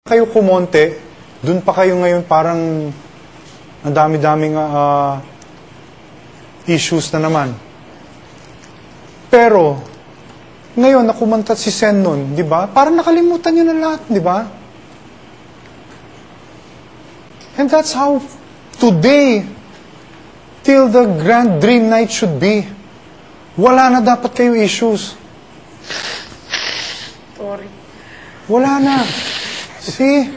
kayo kumonte, dun pa kayo ngayon parang ang dami-daming issues na naman. Pero, ngayon, nakumanta si Sen nun, di ba? Parang nakalimutan nyo na lahat, di ba? And that's how today, till the grand dream night should be. Wala na dapat kayo issues. Sorry. Wala na. See?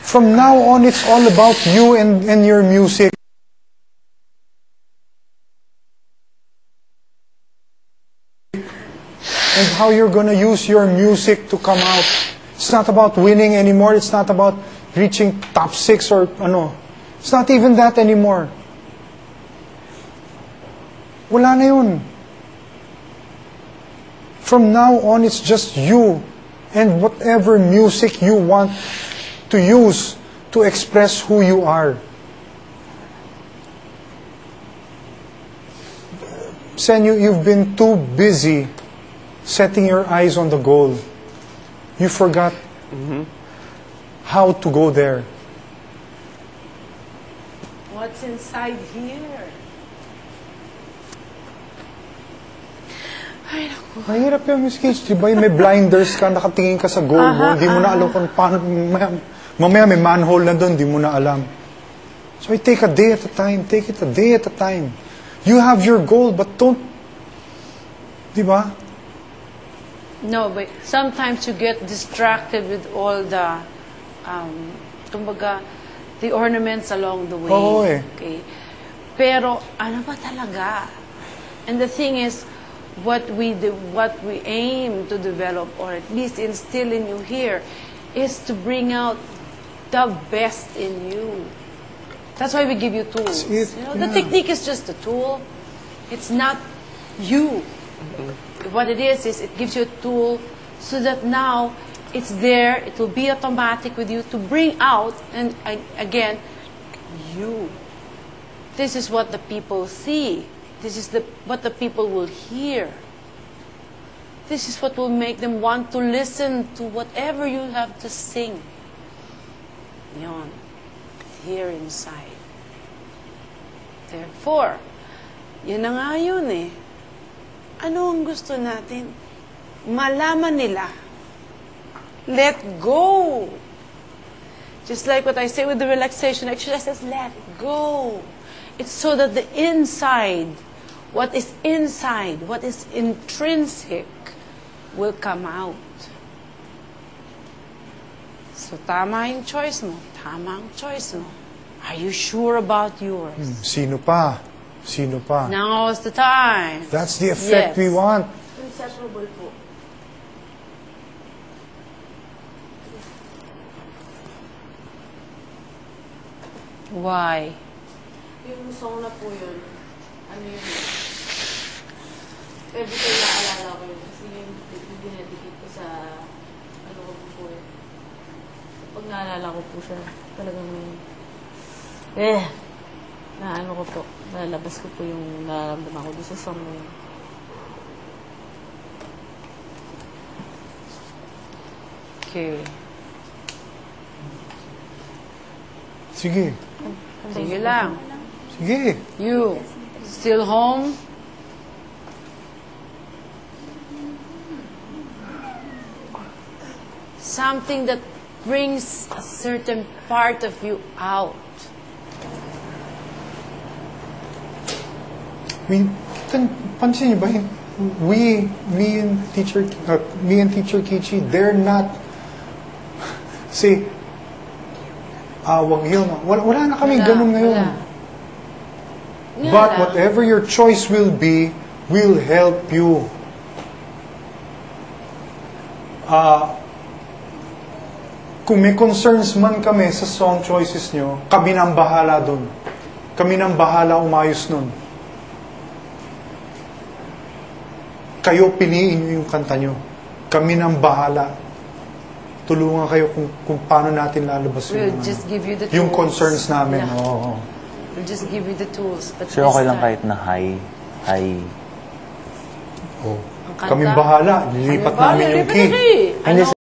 From now on, it's all about you and your music. And how you're gonna use your music to come out. It's not about winning anymore. It's not about reaching top 6 or ano. It's not even that anymore. Wala na yun. From now on, it's just you and whatever music you want to use to express who you are. Sen, you've been too busy setting your eyes on the goal. You forgot how to go there. What's inside here? Ay, naku. Mahirap yung Miss Cage, di ba? May blinders ka, nakatingin ka sa goal mo, hindi mo na alam kung paano, mamaya may manhole na doon, hindi mo na alam. So I take a day at a time, take it a day at a time. You have your goal, but don't, di ba? No, but sometimes you get distracted with all the, kumbaga, the ornaments along the way. Oo eh. Okay? Pero, ano ba talaga? And the thing is, what we aim to develop, or at least instill in you here, is to bring out the best in you. That's why we give you tools. You know, the technique is just a tool. It's not you. What it is it gives you a tool so that now it's there, it will be automatic with you to bring out, and again, you. This is what the people see. This is what the people will hear. This is what will make them want to listen to whatever you have to sing. Yon. Here inside. Therefore, yun na nga yun eh. Ano ang gusto natin? Malaman nila. Let go. Just like what I say with the relaxation exercise, says, let go. It's so that the inside, what is inside, what is intrinsic, will come out. So tama yung choice mo. Tama ang choice mo. Are you sure about yours? Sino pa? Sino pa? Now's the time. That's the effect we want. Inseparable po. Why? Yung song na po yun, ano yun? Every time naalala ko yun, kasi yung dinedicate ko sa, ano ko po yun. Pag naalala ko po siya, talagang, naano ko po, nalabas ko po yung nararamdaman ko doon sa song na yun. Okay. Sige. Sige lang. Sige. You, still home? Something that brings a certain part of you out. Pansin niyo ba, me and Teacher Kichi, they're not, say, wag yun. Wala na kami ganun ngayon. But whatever your choice will be, will help you. Kung may concerns man kami sa song choices nyo, kami nang bahala dun. Kami nang bahala umayos nun. Kayo piliin nyo yung kanta nyo. Kami nang bahala. Tulungan kayo kung paano natin lalabas We'll just give you the tools. yung concerns namin. Yeah. Oo. We'll just give you the tools. But So, okay lang kahit na high. Oh. Ang Kaming bahala. Lilipat namin yung key. Ano